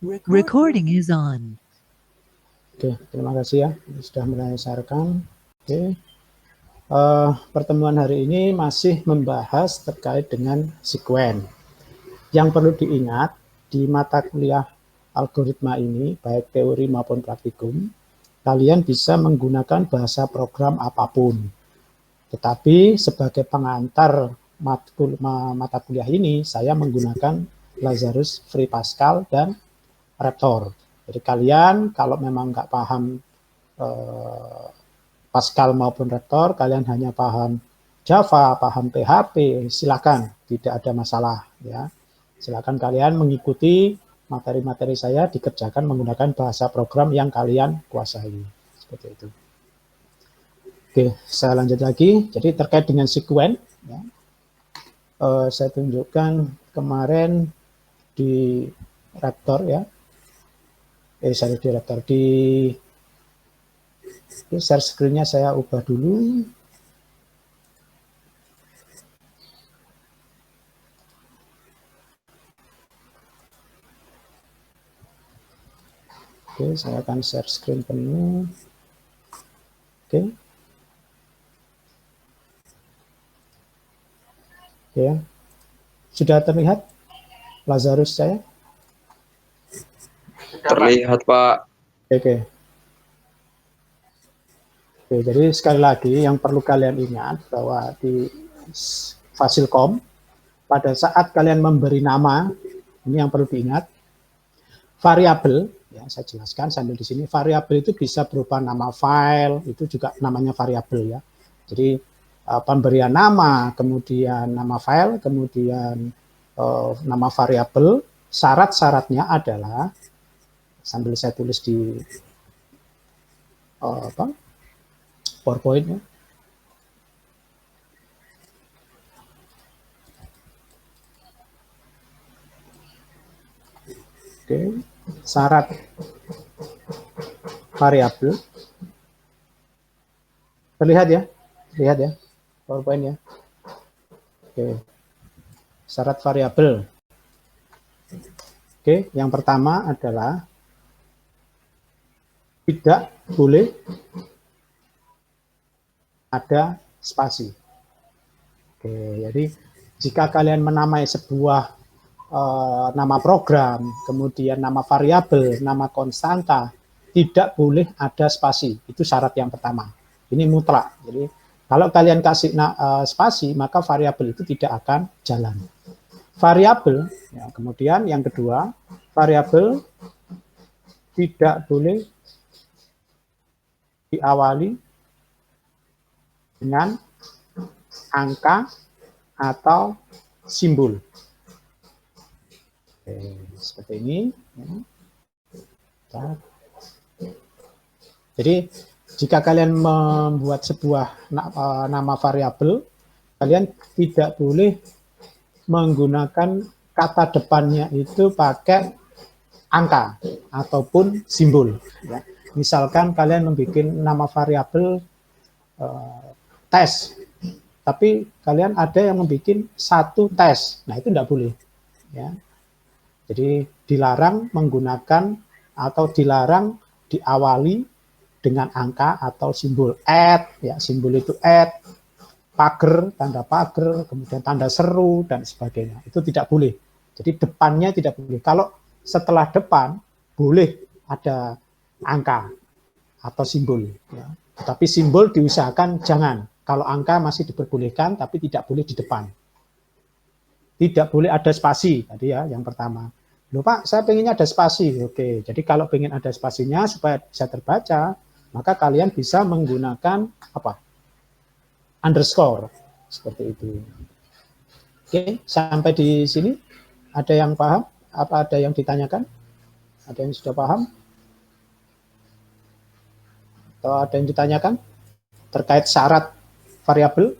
Recording is on. Oke, terima kasih ya sudah mulai sharekan. Oke, pertemuan hari ini masih membahas terkait dengan sekuen. Yang perlu diingat di mata kuliah algoritma ini, baik teori maupun praktikum, kalian bisa menggunakan bahasa program apapun. Tetapi sebagai pengantar mata kuliah ini, saya menggunakan Lazarus, Free Pascal, dan Raptor. Jadi kalian kalau memang nggak paham Pascal maupun Raptor, kalian hanya paham Java, paham PHP, silakan, tidak ada masalah ya. Silakan kalian mengikuti materi-materi saya dikerjakan menggunakan bahasa program yang kalian kuasai. Seperti itu. Oke, saya lanjut lagi. Jadi terkait dengan sekuen, ya, saya tunjukkan kemarin di Raptor ya. Saya di Raptor di share screen-nya saya ubah dulu. Oke, saya akan share screen penuh. Oke. Ya. Sudah terlihat Lazarus saya? Terlihat, Pak. Oke. Oke, jadi sekali lagi yang perlu kalian ingat bahwa di Fasilkom pada saat kalian memberi nama, ini yang perlu diingat, variabel, ya saya jelaskan sambil di sini, variabel itu bisa berupa nama file, itu juga namanya variabel ya. Jadi pemberian nama, kemudian nama file, kemudian nama variabel, syarat-syaratnya adalah, sambil saya tulis di PowerPoint ya. Oke, syarat variabel. Terlihat ya? Lihat ya, PowerPoint ya. Oke, syarat variabel. Oke, yang pertama adalah tidak boleh ada spasi. Oke, jadi jika kalian menamai sebuah nama program, kemudian nama variabel, nama konstanta, tidak boleh ada spasi. Itu syarat yang pertama. Ini mutlak. Jadi kalau kalian kasih spasi, maka variabel itu tidak akan jalan. Variabel, ya, kemudian yang kedua, variabel tidak boleh diawali dengan angka atau simbol. Oke, seperti ini. Jadi jika kalian membuat sebuah nama variabel, kalian tidak boleh menggunakan kata depannya itu pakai angka ataupun simbol. Ya. Misalkan kalian membuat nama variabel tes, tapi kalian ada yang membuat satu tes, nah itu tidak boleh. Ya. Jadi dilarang menggunakan atau dilarang diawali dengan angka atau simbol add, ya simbol itu add, pagar, tanda pagar, kemudian tanda seru dan sebagainya. Itu tidak boleh. Jadi depannya tidak boleh. Kalau setelah depan boleh ada angka atau simbol. Ya. Tetapi simbol diusahakan jangan. Kalau angka masih diperbolehkan, tapi tidak boleh di depan. Tidak boleh ada spasi tadi ya yang pertama. Loh Pak, saya pengennya ada spasi. Oke, jadi kalau pengen ada spasinya supaya bisa terbaca, maka kalian bisa menggunakan apa? Underscore seperti itu. Oke, sampai di sini ada yang paham? Apa ada yang ditanyakan? Ada yang sudah paham? Atau ada yang ditanyakan terkait syarat variabel?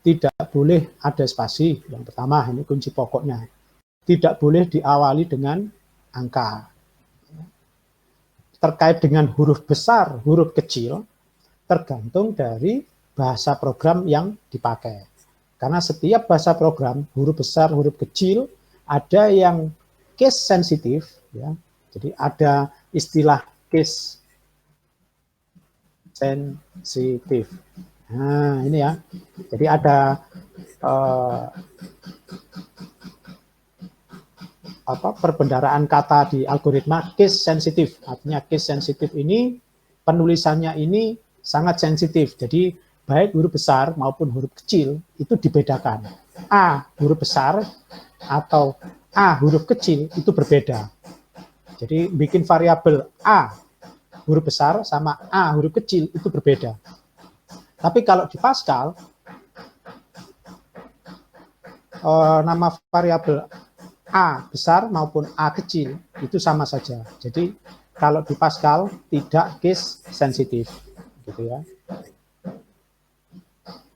Tidak boleh ada spasi. Yang pertama, ini kunci pokoknya. Tidak boleh diawali dengan angka. Terkait dengan huruf besar, huruf kecil, tergantung dari bahasa program yang dipakai. Karena setiap bahasa program, huruf besar, huruf kecil, ada yang case sensitif, ya. Jadi ada istilah case sensitif. Nah, ini ya. Jadi ada perbendaharaan kata di algoritma case sensitif. Artinya case sensitif ini penulisannya ini sangat sensitif. Jadi baik huruf besar maupun huruf kecil itu dibedakan. A huruf besar atau A huruf kecil itu berbeda. Jadi bikin variabel A huruf besar sama A huruf kecil itu berbeda. Tapi kalau di Pascal nama variabel A besar maupun A kecil itu sama saja. Jadi kalau di Pascal tidak case sensitif, gitu ya.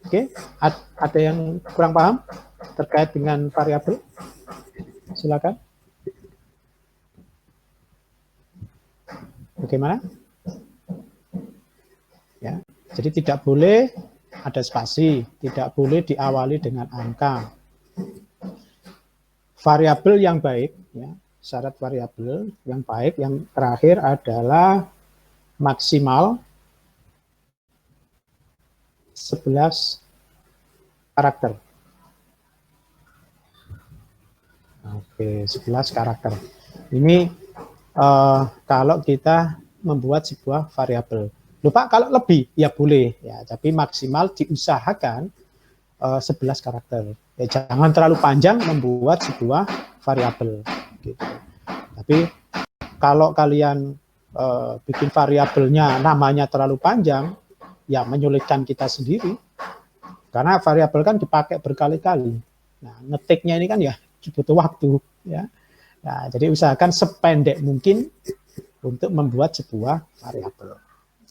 Oke, ada yang kurang paham terkait dengan variabel? Silakan. Bagaimana? Ya, jadi tidak boleh ada spasi, tidak boleh diawali dengan angka. Variabel yang baik, ya, syarat variabel yang baik yang terakhir adalah maksimal 11 karakter. Oke, 11 karakter. Ini kalau kita membuat sebuah variabel. Lupa kalau lebih ya boleh ya, tapi maksimal diusahakan 11 karakter. Ya, jangan terlalu panjang membuat sebuah variabel gitu. Tapi kalau kalian bikin variabelnya namanya terlalu panjang, ya menyulitkan kita sendiri. Karena variabel kan dipakai berkali-kali. Nah, ngetiknya ini kan ya butuh waktu ya. Nah, jadi usahakan sependek mungkin untuk membuat sebuah variabel.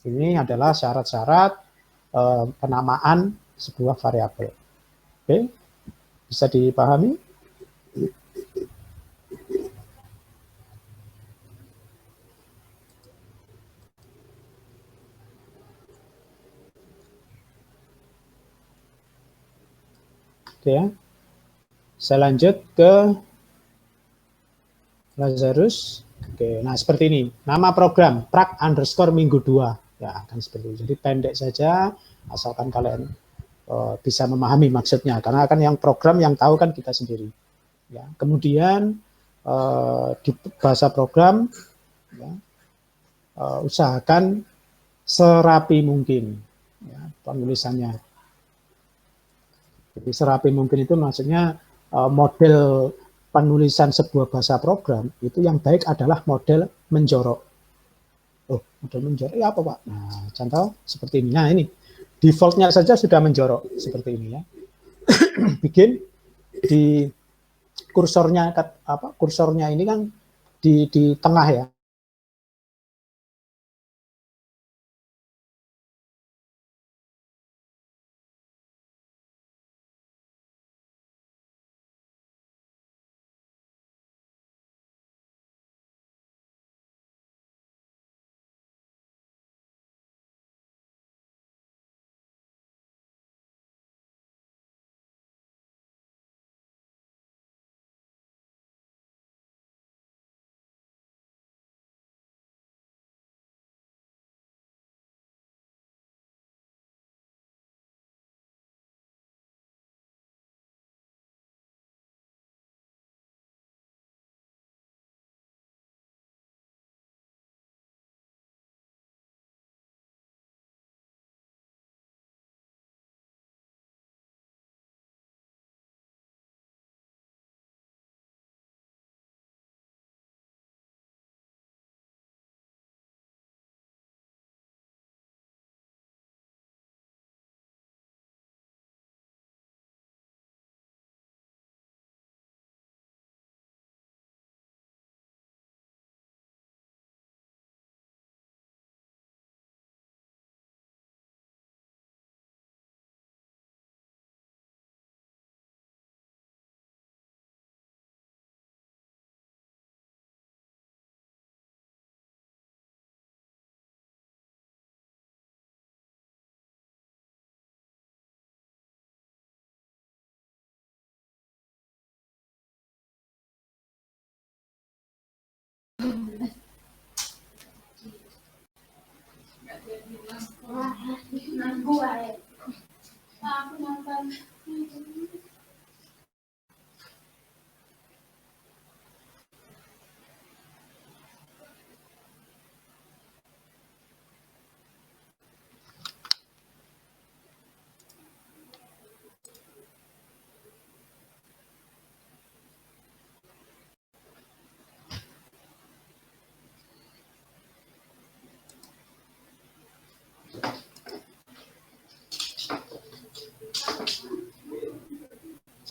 Ini adalah syarat-syarat penamaan sebuah variabel. Oke, bisa dipahami? Oke ya. Saya lanjut ke Lazarus. Oke, nah seperti ini. Nama program prak_minggu 2. Ya, akan seperti itu. Jadi pendek saja, asalkan kalian bisa memahami maksudnya. Karena kan yang program yang tahu kan kita sendiri. Ya, kemudian di bahasa program, ya, usahakan serapi mungkin ya, penulisannya. Jadi serapi mungkin itu maksudnya model penulisan sebuah bahasa program itu yang baik adalah model menjorok. Oh, model menjorok ya apa Pak? Nah, contoh seperti ini. Nah ini defaultnya saja sudah menjorok seperti ini ya. Bikin di kursornya kursornya ini kan di tengah ya.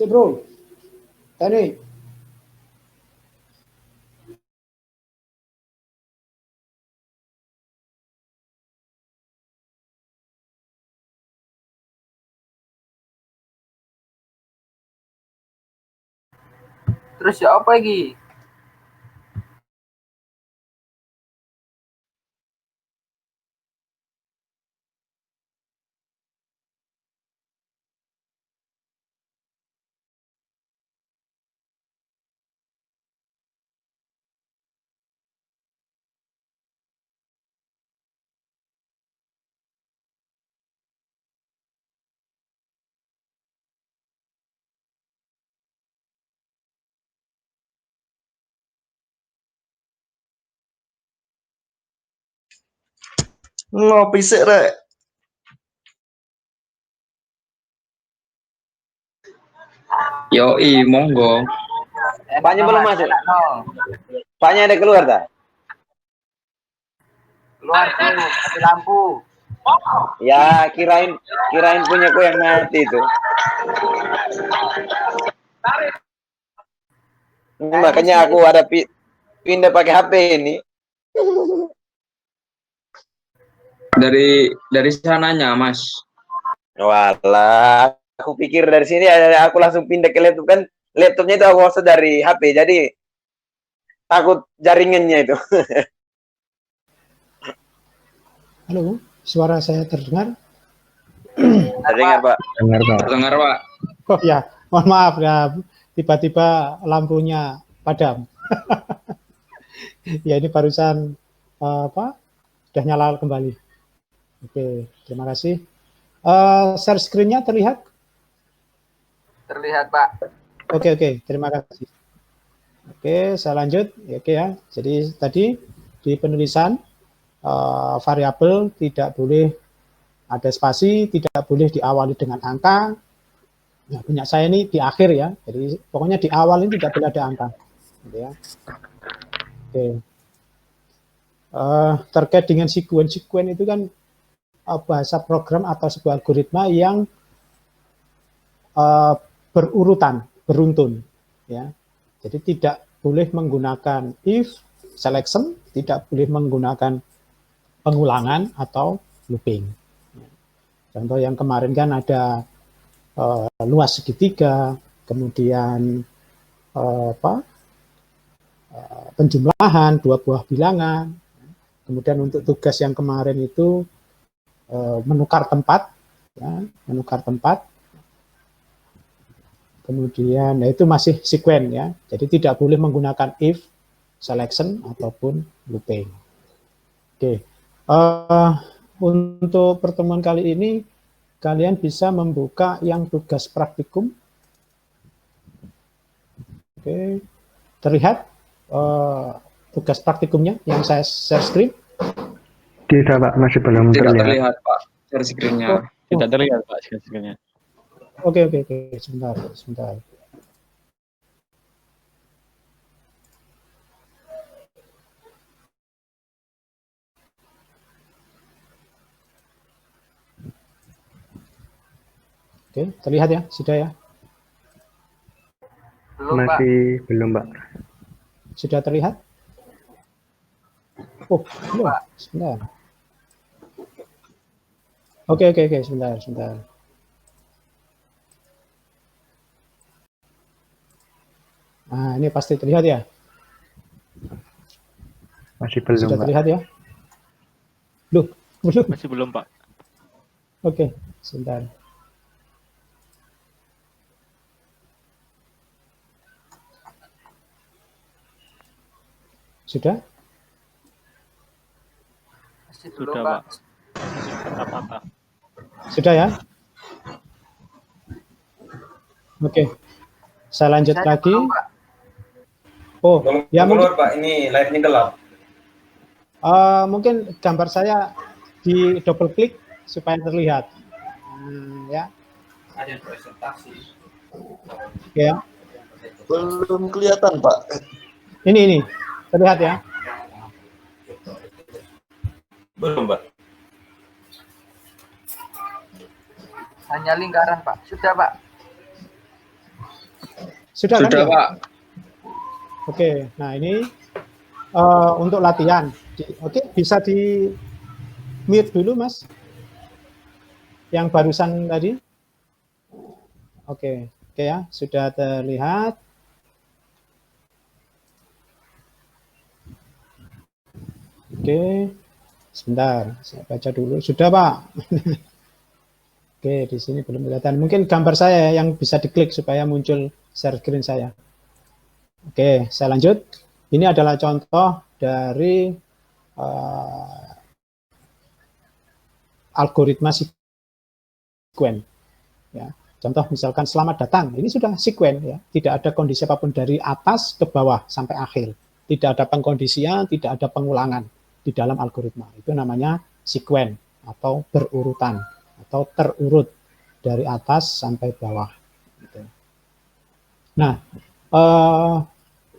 Si bro, Tani. Terus ya apa lagi? Ngopi sih, Rek. Yoi, monggo. Paknya belum masuk. No. Paknya ada keluar tak? Keluar tuh, mati lampu. Ya, kirain punya ku yang mati itu. Ini makanya aku ada pindah pakai HP ini. Dari sananya, Mas. Walah, aku pikir dari sini aku langsung pindah ke laptop kan. Laptopnya itu aku host dari HP, jadi takut jaringannya itu. Halo, suara saya terdengar? Terdengar, Pak. Dengar, Pak. Oh ya, mohon maaf ya, tiba-tiba lampunya padam. Ya ini barusan sudah nyala kembali. Oke, terima kasih. Share screen-nya terlihat? Terlihat, Pak. Oke, terima kasih. Oke, saya lanjut. Oke ya, jadi tadi di penulisan variabel tidak boleh ada spasi, tidak boleh diawali dengan angka. Nah, punya saya ini di akhir ya, jadi pokoknya di awal ini tidak boleh ada angka. Gitu ya. Oke. Terkait dengan sekuen itu kan bahasa program atau sebuah algoritma yang berurutan, beruntun, ya. Jadi tidak boleh menggunakan if, selection, tidak boleh menggunakan pengulangan atau looping. Contoh yang kemarin kan ada luas segitiga, kemudian penjumlahan dua buah bilangan, kemudian untuk tugas yang kemarin itu menukar tempat, ya, kemudian itu masih sekuen ya, jadi tidak boleh menggunakan if, selection ataupun looping. Oke, untuk pertemuan kali ini kalian bisa membuka yang tugas praktikum. Oke, terlihat tugas praktikumnya yang saya share screen? Tidak, Pak, masih belum Tidak terlihat. terlihat, Pak. Share screen-nya. Tidak terlihat, Pak, screen-nya. Oke, sebentar. Oke, terlihat ya, sudah ya? Masih belum, Pak. Sudah terlihat? Oh, belum. Sebentar. Oke, sebentar. Nah, ini pasti terlihat ya? Masih belum, Sudah Pak. terlihat ya? Belum. Masih belum, Pak. Oke, sebentar. Sudah? Masih belum, Sudah, Pak. Pak. Masih patah-patah. Sudah ya? Oke. Saya lanjut Saya lagi. belum, Pak. Oh, ya mungkin, Pak, ini live-nya gelap. mungkin gambar saya di double klik supaya terlihat. Ya. Ada presentasi. Oke ya. Belum kelihatan, Pak. Ini terlihat ya. Belum, Pak. Hanya lingkaran, Pak. Sudah, Pak. Sudah kan? Sudah, ya? Pak. Oke, nah ini untuk latihan. Oke, bisa di mute dulu, Mas. Yang barusan tadi. Oke ya, sudah terlihat. Oke, sebentar, saya baca dulu. Sudah, Pak. Oke, di sini belum kelihatan. Mungkin gambar saya yang bisa diklik supaya muncul share screen saya. Oke, saya lanjut. Ini adalah contoh dari algoritma sekuen. Ya, contoh misalkan selamat datang. Ini sudah sekuen ya. Tidak ada kondisi apapun dari atas ke bawah sampai akhir. Tidak ada pengkondisian, tidak ada pengulangan di dalam algoritma. Itu namanya sekuen atau berurutan atau terurut dari atas sampai bawah. Gitu. Nah,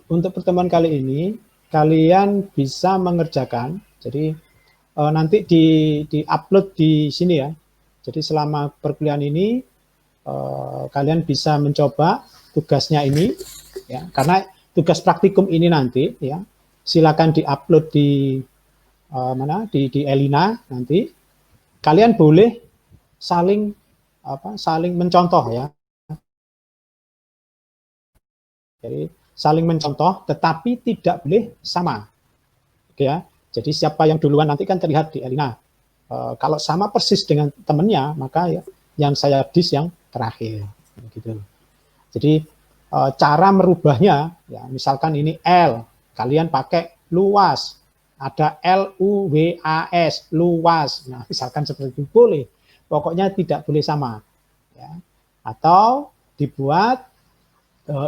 untuk pertemuan kali ini kalian bisa mengerjakan. Jadi nanti di upload di sini ya. Jadi selama perkuliahan ini kalian bisa mencoba tugasnya ini ya. Karena tugas praktikum ini nanti ya silakan diupload di di Elina nanti. Kalian boleh saling mencontoh ya. Jadi saling mencontoh, tetapi tidak boleh sama. Oke ya. Jadi siapa yang duluan nanti kan terlihat di Elina. Kalau sama persis dengan temennya, maka ya, yang saya dis yang terakhir. Gitu. Jadi cara merubahnya, ya, misalkan ini L, kalian pakai luas. Ada LUWAS, luas. Nah, misalkan seperti itu boleh. Pokoknya tidak boleh sama. Ya. Atau dibuat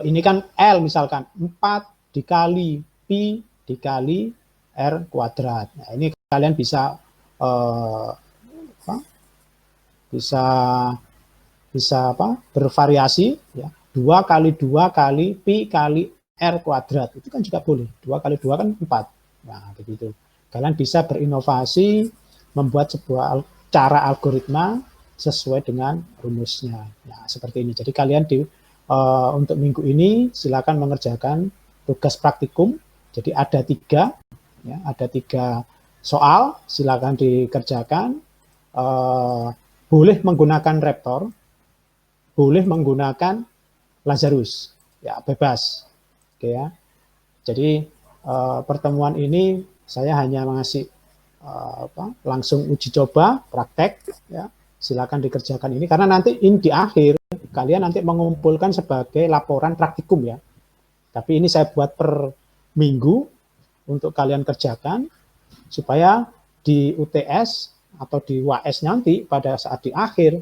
ini kan L misalkan 4 dikali Pi dikali R kuadrat. Nah, ini kalian bisa bervariasi ya. 2 kali 2 kali Pi kali R kuadrat. Itu kan juga boleh. 2 kali 2 kan 4. Nah, begitu. Kalian bisa berinovasi membuat sebuah cara algoritma sesuai dengan rumusnya. Nah, seperti ini. Jadi kalian untuk minggu ini silakan mengerjakan tugas praktikum. Jadi ada 3, ya, ada 3 soal. Silakan dikerjakan. Boleh menggunakan Raptor, boleh menggunakan Lazarus, ya bebas. Oke ya. Jadi pertemuan ini saya hanya mengasih langsung uji coba praktek. Ya, silakan dikerjakan ini karena nanti di akhir kalian nanti mengumpulkan sebagai laporan praktikum ya. Tapi ini saya buat per minggu untuk kalian kerjakan supaya di UTS atau di UAS nanti pada saat di akhir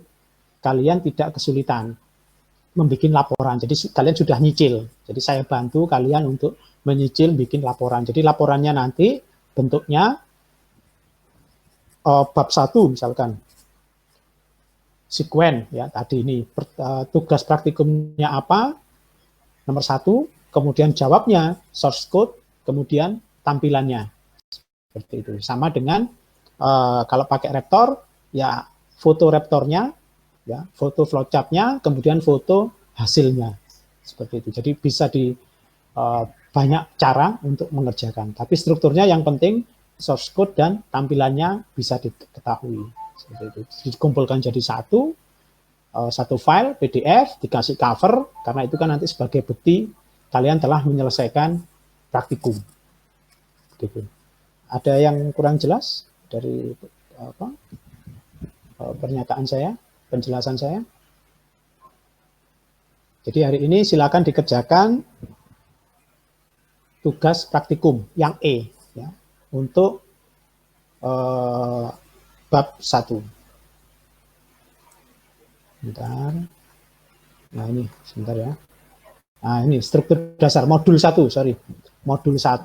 kalian tidak kesulitan membuat laporan. Jadi kalian sudah nyicil. Jadi saya bantu kalian untuk menyicil bikin laporan. Jadi laporannya nanti bentuknya bab 1 misalkan. Sekuen ya tadi ini tugas praktikumnya apa nomor 1, kemudian jawabnya source code, kemudian tampilannya seperti itu. Sama dengan kalau pakai Raptor ya foto Raptornya ya, foto flowchartnya, kemudian foto hasilnya seperti itu. Jadi bisa di banyak cara untuk mengerjakan. Tapi strukturnya yang penting source code dan tampilannya bisa diketahui. Seperti itu. Dikumpulkan jadi satu file PDF, dikasih cover, karena itu kan nanti sebagai bukti kalian telah menyelesaikan praktikum. Gitu. Ada yang kurang jelas dari pernyataan saya, penjelasan saya? Jadi hari ini silakan dikerjakan tugas praktikum yang E ya, untuk bab 1. Bentar. Nah ini sebentar ya. Nah ini struktur dasar modul 1, sorry. Modul 1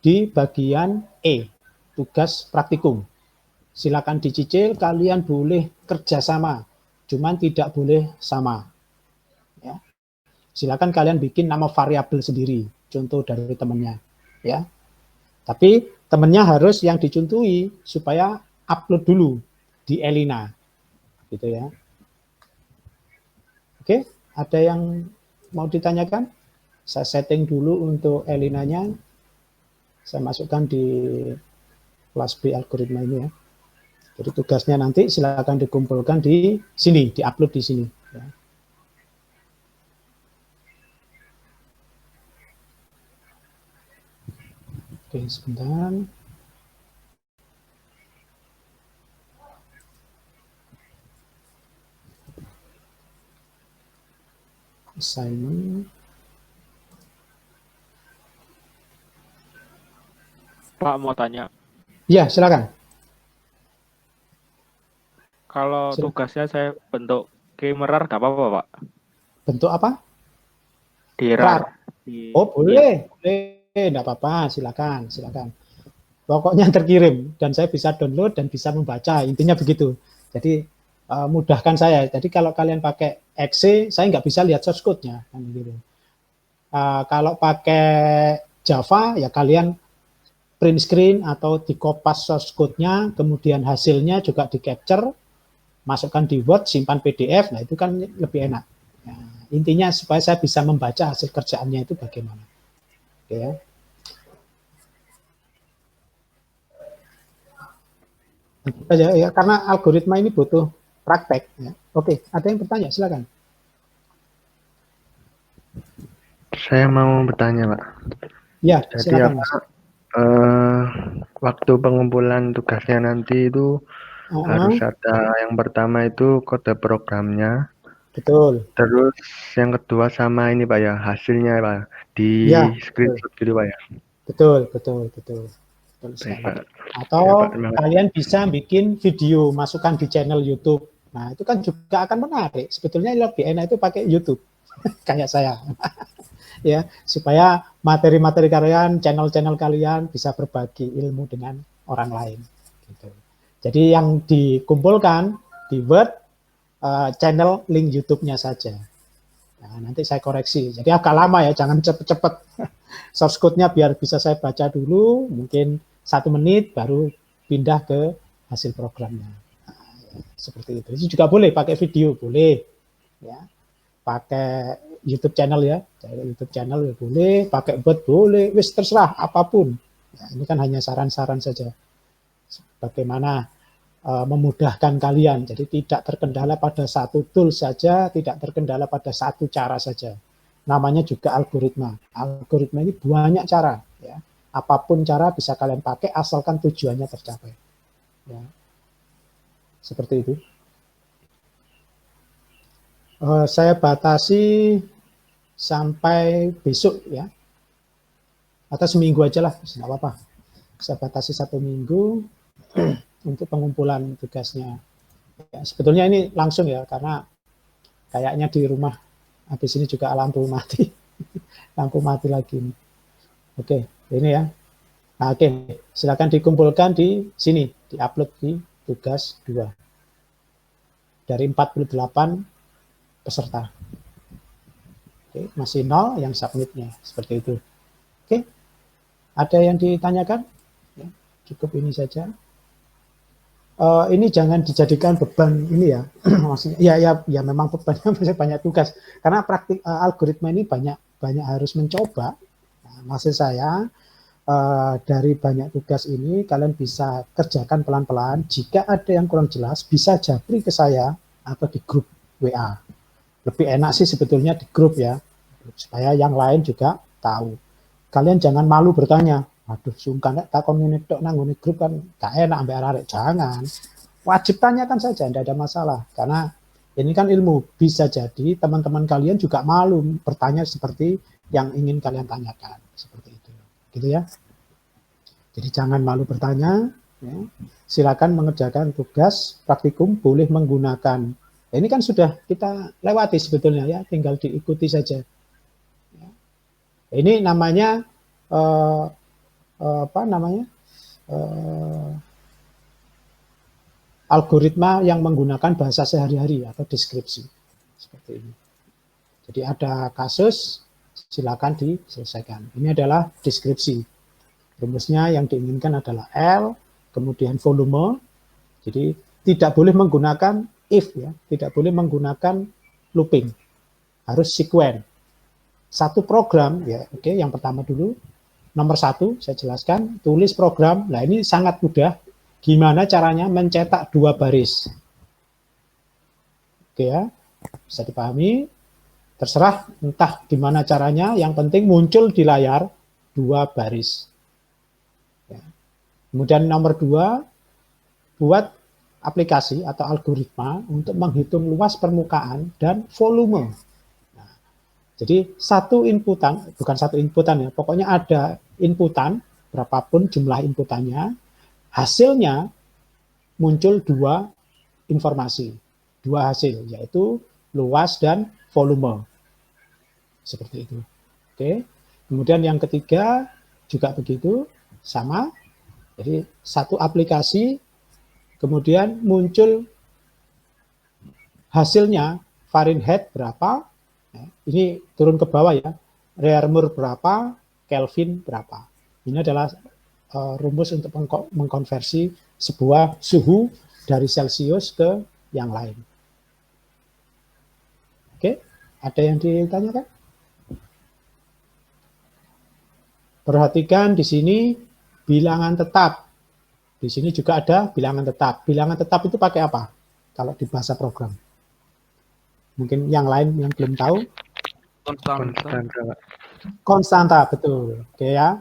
di bagian E, tugas praktikum. Silakan dicicil, kalian boleh kerjasama, cuman tidak boleh sama. Ya. Silakan kalian bikin nama variabel sendiri, contoh dari temannya. Ya. Tapi temannya harus yang dicontohi supaya upload dulu di Elina. Gitu ya. Oke, ada yang mau ditanyakan? Saya setting dulu untuk Elinanya. Saya masukkan di kelas B algoritma ini ya. Jadi tugasnya nanti silakan dikumpulkan di sini, diupload di sini. Ya. Oke, sebentar. Assignment. Pak mau tanya, Ya, silakan. kalau Silakan. tugasnya saya bentuk kemerar nggak apa-apa Pak? Bentuk apa? Di RAR. Di- Oh, boleh. Boleh, enggak apa-apa, silakan, silakan. Pokoknya terkirim dan saya bisa download dan bisa membaca. Intinya begitu. Jadi mudahkan saya. Jadi kalau kalian pakai exe, saya nggak bisa lihat source code-nya. Kan gitu. Kalau pakai Java, ya kalian print screen atau dikopas source code-nya, kemudian hasilnya juga di capture, masukkan di Word, simpan PDF. Nah itu kan lebih enak. Nah, intinya supaya saya bisa membaca hasil kerjaannya itu bagaimana. Oke ya. Ya, karena algoritma ini butuh praktek. Ya. Oke, ada yang bertanya? Silakan. Saya mau bertanya, Pak. Ya, Jadi silakan. apa waktu pengumpulan tugasnya nanti itu harus ada yang pertama itu kode programnya. Betul. Terus yang kedua sama ini Pak ya, hasilnya Pak di Ya, screenshot gitu Pak ya. betul. Betul Baik, Pak. Atau Ya, Pak, terima kasih. kalian bisa bikin video, masukkan di channel YouTube. Nah, itu kan juga akan menarik. Sebetulnya lebih enak itu pakai YouTube. Kayak saya. Ya, supaya materi-materi kalian, channel-channel kalian bisa berbagi ilmu dengan orang lain. Gitu. Jadi yang dikumpulkan di Word, channel link YouTube-nya saja. Nah, nanti saya koreksi. Jadi agak lama ya, jangan cepet-cepet. Source code-nya biar bisa saya baca dulu, mungkin 1 menit baru pindah ke hasil programnya. Nah, ya, seperti itu. Itu juga boleh pakai video, boleh. Ya. Pakai YouTube channel ya, YouTube channel ya boleh, pakai Word boleh, wis terserah apapun. Ya, ini kan hanya saran-saran saja. Bagaimana memudahkan kalian, jadi tidak terkendala pada satu tool saja, tidak terkendala pada satu cara saja. Namanya juga algoritma. Algoritma ini banyak cara. Ya. Apapun cara bisa kalian pakai, asalkan tujuannya tercapai. Ya. Seperti itu. Saya batasi sampai besok ya, atau seminggu aja lah, tidak apa-apa. Saya batasi 1 minggu untuk pengumpulan tugasnya. Ya, sebetulnya ini langsung ya, karena kayaknya di rumah habis ini juga lampu mati. Lampu mati lagi. Oke, ini ya. Nah, oke, silakan dikumpulkan di sini, diupload di tugas 2. Dari 48 peserta. Oke, masih 0 yang submitnya, seperti itu. Oke, ada yang ditanyakan? Ya, cukup ini saja. Ini jangan dijadikan beban ini ya, maksudnya ya memang bebannya banyak tugas karena praktik algoritma ini banyak harus mencoba. Nah, maksud saya dari banyak tugas ini kalian bisa kerjakan pelan-pelan. Jika ada yang kurang jelas bisa japri ke saya atau di grup WA. Lebih enak sih sebetulnya di grup ya, supaya yang lain juga tahu. Kalian jangan malu bertanya. Aduh, sungkan nek takon ngene tok nang ngene grup kan gak enak ambek arek. Jangan. Wajib tanyakan saja, tidak ada masalah. Karena ini kan ilmu. Bisa jadi teman-teman kalian juga malu bertanya seperti yang ingin kalian tanyakan. Seperti itu. Gitu ya. Jadi jangan malu bertanya. Ya. Silakan mengerjakan tugas praktikum, boleh menggunakan. Ini kan sudah kita lewati sebetulnya ya, tinggal diikuti saja. Ya. Ini namanya algoritma yang menggunakan bahasa sehari-hari atau deskripsi. Seperti ini. Jadi ada kasus, silakan diselesaikan. Ini adalah deskripsi. Rumusnya yang diinginkan adalah L, kemudian volume. Jadi tidak boleh menggunakan if ya, tidak boleh menggunakan looping. Harus sequence. Satu program ya, oke, yang pertama dulu. Nomor 1 saya jelaskan, tulis program. Nah, ini sangat mudah. Gimana caranya mencetak 2 baris? Oke ya, bisa dipahami. Terserah entah gimana caranya, yang penting muncul di layar 2 baris. Ya. Kemudian nomor 2, buat aplikasi atau algoritma untuk menghitung luas permukaan dan volume. Nah, jadi satu inputan, bukan satu inputan ya, pokoknya ada inputan, berapapun jumlah inputannya, hasilnya muncul 2 informasi, 2 hasil, yaitu luas dan volume. Seperti itu. Oke. Kemudian yang ketiga juga begitu, sama. Jadi satu aplikasi, kemudian muncul hasilnya Fahrenheit berapa, ini turun ke bawah ya, Reaumur berapa, Kelvin berapa. Ini adalah rumus untuk mengkonversi sebuah suhu dari Celsius ke yang lain. Oke, ada yang ditanyakan? Perhatikan di sini bilangan tetap. Di sini juga ada bilangan tetap. Bilangan tetap itu pakai apa? Kalau di bahasa program. Mungkin yang lain yang belum tahu. Konstanta, Pak. Konstanta, betul. Oke ya.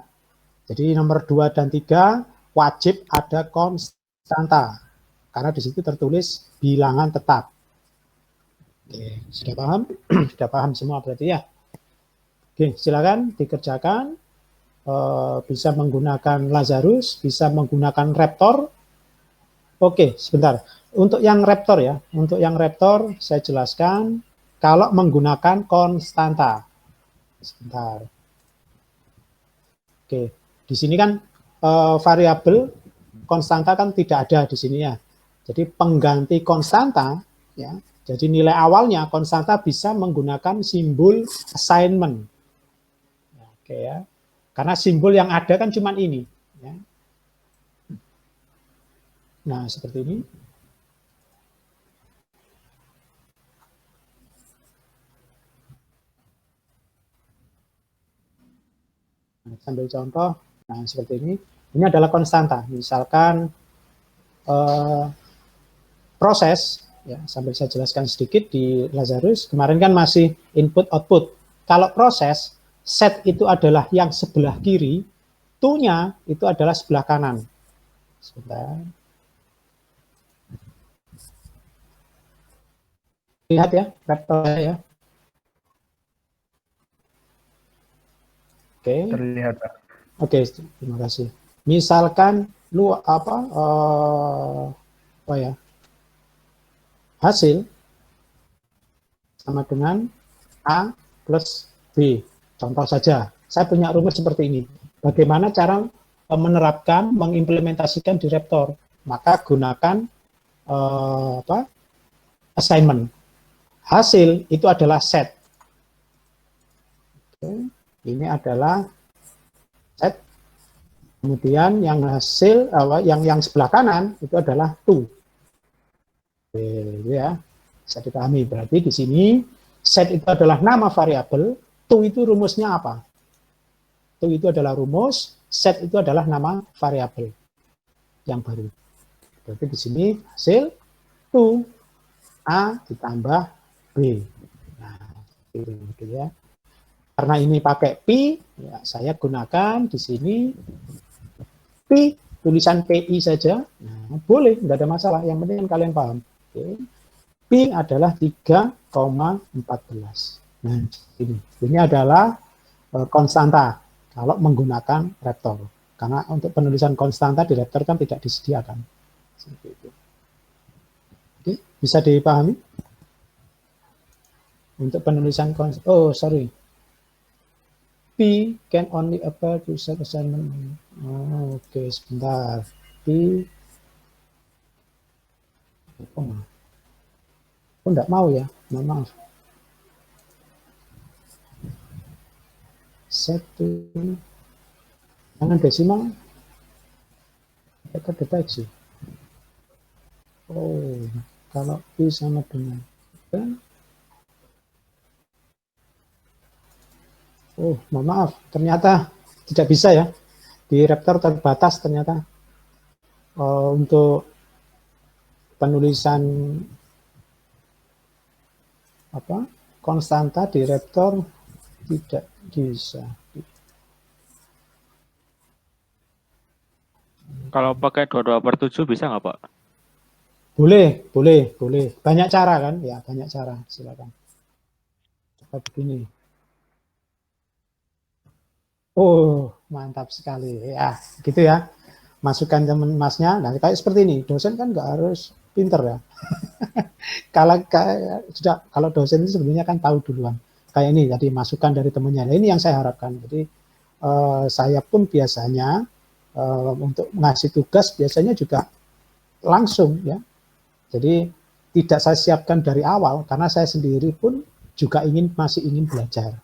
Jadi nomor 2 dan 3 wajib ada konstanta. Karena di situ tertulis bilangan tetap. Oke, sudah paham? Sudah paham semua berarti ya? Oke, silakan dikerjakan. Bisa menggunakan Lazarus, bisa menggunakan Raptor. Oke, sebentar. Untuk yang Raptor ya, untuk yang Raptor saya jelaskan kalau menggunakan konstanta. Sebentar. Oke, di sini kan variabel konstanta kan tidak ada di sini ya. Jadi pengganti konstanta ya. Jadi nilai awalnya konstanta bisa menggunakan simbol assignment. Oke ya. Karena simbol yang ada kan cuma ini. Ya. Nah, seperti ini. Nah, sambil contoh, nah seperti ini. Ini adalah konstanta. Misalkan proses, ya, sambil saya jelaskan sedikit di Lazarus. Kemarin kan masih input-output. Kalau proses, set itu adalah yang sebelah kiri, to-nya itu adalah sebelah kanan. Sebentar. Lihat ya, vektor ya. Oke. Terlihat, Pak. Oke, terima kasih. Misalkan lu hasil sama dengan A plus B. Contoh saja, saya punya rumus seperti ini. Bagaimana cara menerapkan, mengimplementasikan di Raptor? Maka gunakan assignment. Hasil itu adalah set. Oke. Ini adalah set. Kemudian yang hasil, yang sebelah kanan itu adalah to. Oke, ya, bisa dipahami. Berarti di sini set itu adalah nama variabel. To itu rumusnya apa? To itu adalah rumus, set itu adalah nama variabel yang baru. Berarti di sini hasil to A ditambah B. Nah, gitu ya. Karena ini pakai pi, ya, saya gunakan di sini pi, tulisan PI saja. Nah, boleh, nggak ada masalah. Yang penting kan kalian paham. Oke. Pi adalah 3,14. Nah, ini adalah konstanta kalau menggunakan Raptor. Karena untuk penulisan konstanta di Raptor kan tidak disediakan. Seperti itu. Oke, bisa dipahami? Untuk penulisan P can only apply to set assignment. Oh, oke, sebentar. P enggak mau ya, mohon maaf. Satu, jangan desimal, kita deteksi. Oh, kalau P sama dengan oh, mohon maaf, ternyata tidak bisa ya. Di Raptor terbatas ternyata untuk penulisan konstanta di Raptor tidak bisa. Kalau pakai 22/7 bisa nggak, Pak? Boleh. Banyak cara kan? Ya, banyak cara. Silakan. Coba begini. Oh, mantap sekali. Ya, gitu ya. Masukkan teman masnya. Nah, kayak seperti ini. Dosen kan nggak harus pinter ya. Kalau dosen itu sebenarnya kan tahu duluan. Kayak ini, jadi masukan dari temannya. Nah, ini yang saya harapkan. Jadi saya pun biasanya untuk ngasih tugas biasanya juga langsung ya. Jadi tidak saya siapkan dari awal karena saya sendiri pun juga masih ingin belajar.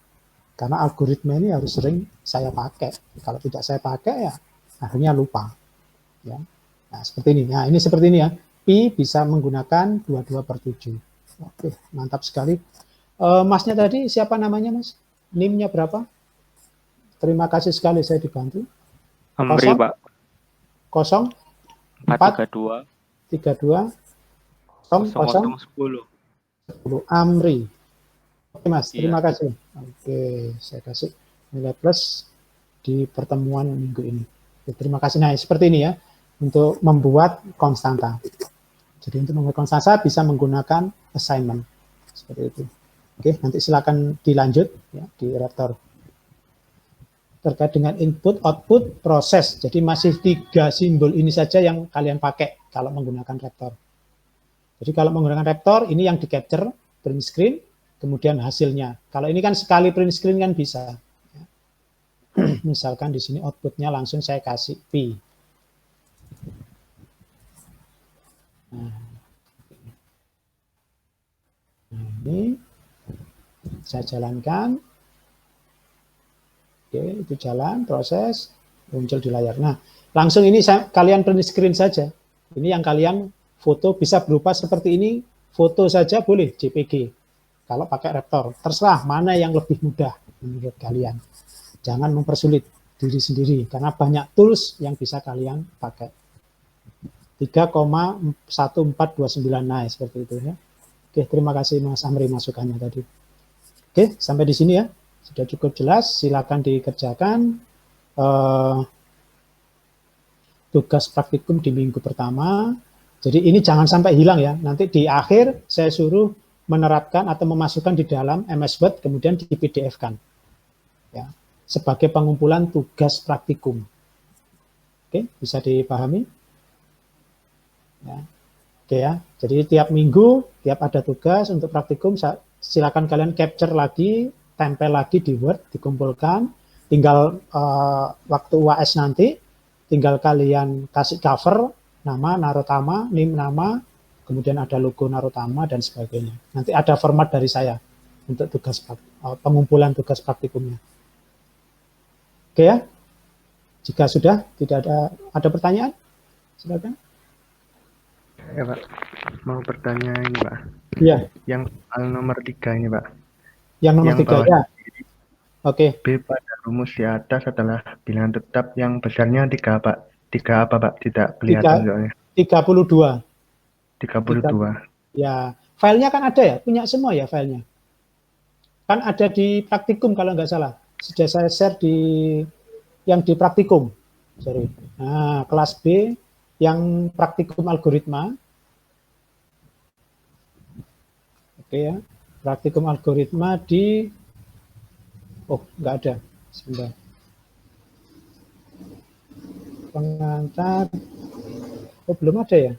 Karena algoritma ini harus sering saya pakai. Kalau tidak saya pakai ya akhirnya lupa. Ya. Nah, seperti ini. Nah, ini seperti ini ya. Pi bisa menggunakan 22/7. Oke, mantap sekali. Masnya tadi siapa namanya, Mas? NIM-nya berapa? Terima kasih sekali saya dibantu. Amri, Pak. 0432 32 10 10 Amri. Oke, Mas, Iya. terima kasih. Oke, saya kasih nilai plus di pertemuan minggu ini. Oke, terima kasih. Nah, seperti ini ya, untuk membuat konstanta. Jadi untuk membuat konstanta bisa menggunakan assignment. Seperti itu. Oke, nanti silakan dilanjut ya, di Raptor. Terkait dengan input, output, proses. Jadi masih 3 simbol ini saja yang kalian pakai kalau menggunakan Raptor. Jadi kalau menggunakan Raptor, ini yang di-capture, print screen, kemudian hasilnya. Kalau ini kan sekali print screen kan bisa. Misalkan di sini outputnya langsung saya kasih P. Nah, ini saya jalankan. Oke, itu jalan, proses, muncul di layar. Nah, langsung ini kalian print screen saja. Ini yang kalian foto bisa berupa seperti ini, foto saja boleh, JPG. Kalau pakai Raptor, terserah mana yang lebih mudah menurut kalian. Jangan mempersulit diri sendiri, karena banyak tools yang bisa kalian pakai. 3,1429, nah seperti itu ya. Oke, terima kasih Mas Amri masukannya tadi. Oke, sampai di sini ya. Sudah cukup jelas, silakan dikerjakan tugas praktikum di minggu pertama. Jadi ini jangan sampai hilang ya. Nanti di akhir saya suruh menerapkan atau memasukkan di dalam MS Word, kemudian di PDF-kan. Ya, sebagai pengumpulan tugas praktikum. Oke, bisa dipahami? Ya. Oke ya. Jadi tiap minggu, tiap ada tugas untuk praktikum, silakan kalian capture lagi, tempel lagi di Word, dikumpulkan. Tinggal waktu UAS nanti, tinggal kalian kasih cover, nama, Narotama, NIM nama, kemudian ada logo Narotama, dan sebagainya. Nanti ada format dari saya untuk tugas pengumpulan tugas praktikumnya. Oke ya? Jika sudah, tidak ada pertanyaan, silakan. Ya Pak, mau bertanya ini Pak. Iya. Yang soal nomor 3 ini Pak. Yang nomor 3 ya. Oke. B pada rumus di atas adalah bilangan tetap yang besarnya 3 Pak. 3 apa Pak? Tidak kelihatan soalnya. 32. 32. Ya, filenya kan ada ya, punya semua ya filenya. Kan ada di praktikum kalau nggak salah. Sudah saya share yang di praktikum. Sorry. Nah, kelas B yang praktikum algoritma. Oke ya. Praktikum algoritma di nggak ada. Sebentar. Pengantar. Oh, belum ada ya?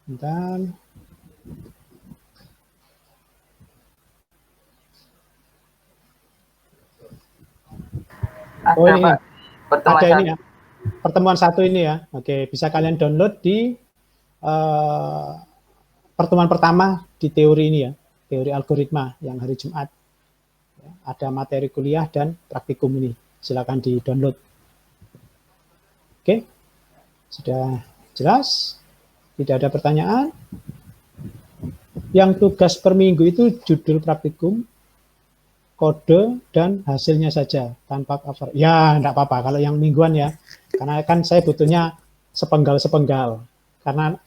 Bentar. Oh, Ada, ini. Pak. Pertemuan Ada ini satu. ya. Pertemuan satu ini ya. Oke, bisa kalian download di pertemuan pertama di teori ini ya. Teori algoritma yang hari Jumat. Ada materi kuliah dan praktikum ini. Silakan di-download. Oke. Sudah jelas? Tidak ada pertanyaan? Yang tugas per minggu itu judul praktikum, kode, dan hasilnya saja tanpa cover. Ya, enggak apa-apa kalau yang mingguan ya. Karena kan saya butuhnya sepenggal-sepenggal.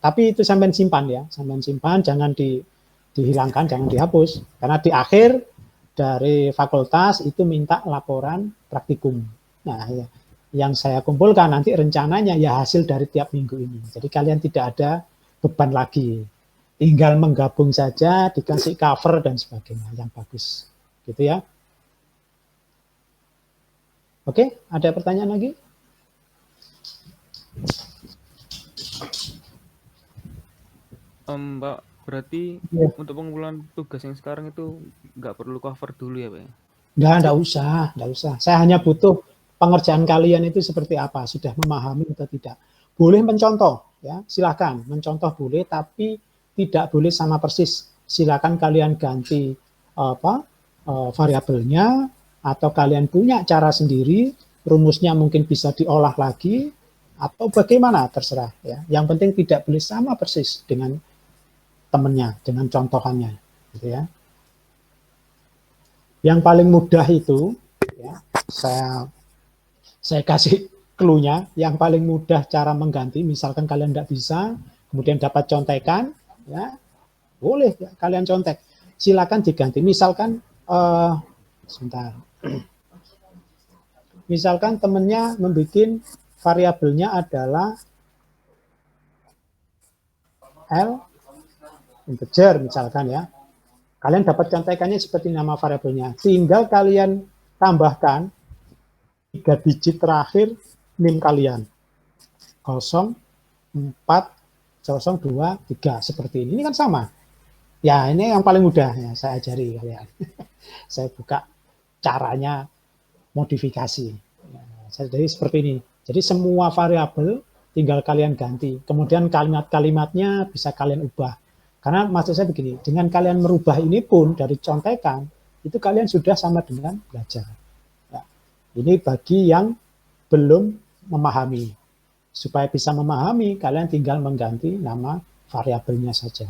Tapi itu sampai simpan ya. Sampai simpan, jangan dihilangkan, jangan dihapus. Karena di akhir dari fakultas itu minta laporan praktikum. Nah, ya, yang saya kumpulkan nanti rencananya ya hasil dari tiap minggu ini. Jadi kalian tidak ada beban lagi. Tinggal menggabung saja, dikasih cover dan sebagainya yang bagus. Gitu ya. Oke, ada pertanyaan lagi? Mbak, berarti Ya. untuk pengumpulan tugas yang sekarang itu nggak perlu cover dulu ya, Pak? Enggak usah. Saya hanya butuh pengerjaan kalian itu seperti apa, sudah memahami atau tidak. Boleh mencontoh, ya, silakan mencontoh boleh, tapi tidak boleh sama persis. Silakan kalian ganti variabelnya, atau kalian punya cara sendiri, rumusnya mungkin bisa diolah lagi, atau bagaimana terserah. Ya. Yang penting tidak boleh sama persis dengan temannya, dengan contohannya, gitu ya. Yang paling mudah itu, ya, saya kasih clue-nya, yang paling mudah cara mengganti, misalkan kalian tidak bisa, kemudian dapat contekan, ya, boleh ya, kalian contek. Silakan diganti. Misalkan, sebentar. Misalkan temannya membuat variabelnya adalah L integer misalkan ya. Kalian dapat contekannya seperti nama variabelnya. Tinggal kalian tambahkan 3 digit terakhir NIM kalian. 0, 4, 0, 2, 3 seperti ini. Ini kan sama. Ya, ini yang paling mudah ya, saya ajari kalian. Saya buka caranya modifikasi. Ya, jadi seperti ini. Jadi semua variabel tinggal kalian ganti. Kemudian kalimat-kalimatnya bisa kalian ubah. Karena maksud saya begini, dengan kalian merubah ini pun dari contekan, itu kalian sudah sama dengan belajar. Ya, ini bagi yang belum memahami. Supaya bisa memahami, kalian tinggal mengganti nama variabelnya saja.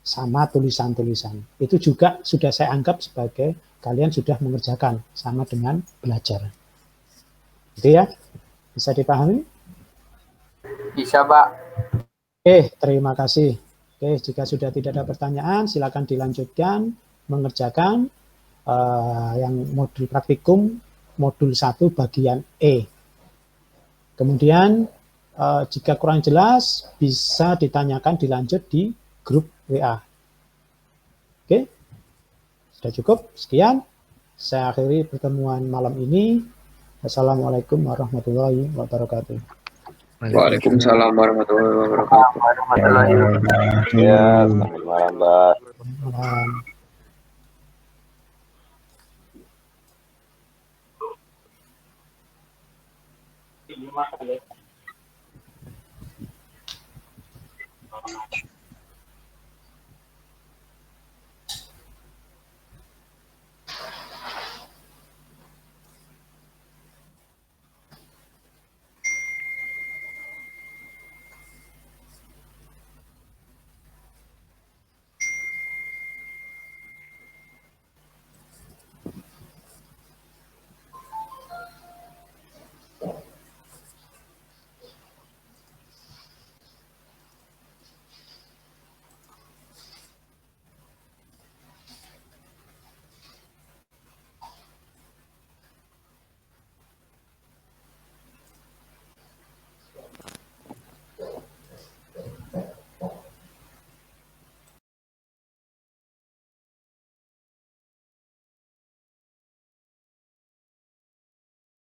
Sama tulisan-tulisan. Itu juga sudah saya anggap sebagai kalian sudah mengerjakan sama dengan belajar. Gitu ya? Bisa dipahami? Bisa, Pak. Oke, terima kasih. Oke, jika sudah tidak ada pertanyaan, silakan dilanjutkan mengerjakan yang modul praktikum modul 1 bagian E. Kemudian jika kurang jelas bisa ditanyakan dilanjut di grup WA. Oke, sudah cukup. Sekian, saya akhiri pertemuan malam ini. Assalamualaikum warahmatullahi wabarakatuh. Waalaikumsalam warahmatullahi wabarakatuh. Warahmatullahi wabarakatuh. Ya, selamat malam, Mbak. Selamat malam.